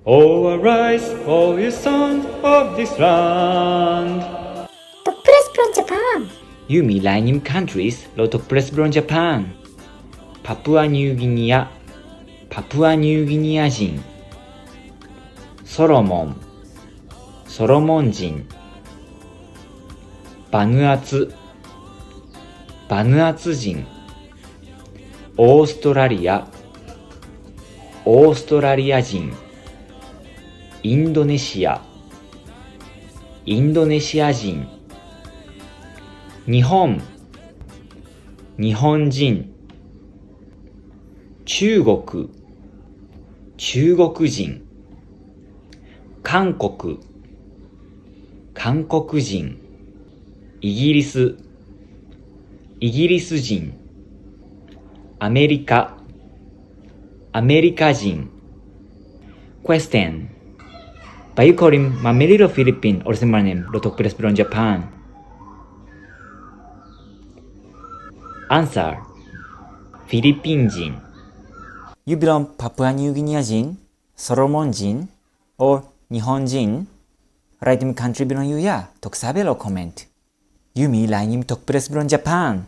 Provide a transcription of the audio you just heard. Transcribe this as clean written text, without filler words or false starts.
All arise, all you sons of this land. tok-ples from Japan. Yumi Lainim countries, tok-ples from Japan. Papua New Guinea, Papua New Guinea Jin. Soromon, Soromon-jin. Banuatsu, Banuatsu Jin. Ausutralia, Ausutralia Jin. Indonesia, Indonesia Jin. Nihon, Nihon-jin. Chuugoku, Chuugoku Jin. Kankoku, Kankoku Jin. Igirisu, Igirisu Jin. Amerika, Amerika Jin. Kwesten. Bayu kolim Manmeri Philippine olsem wanem tok-ples from Japan. Ansa. Firipin-Jin. You belong Papua New Guinea Jin, Soromon-jin, or Nihon-jin? Raitim country belong you ya, tok sabe lo comment. Yumi Lainim tok-ples from Japan.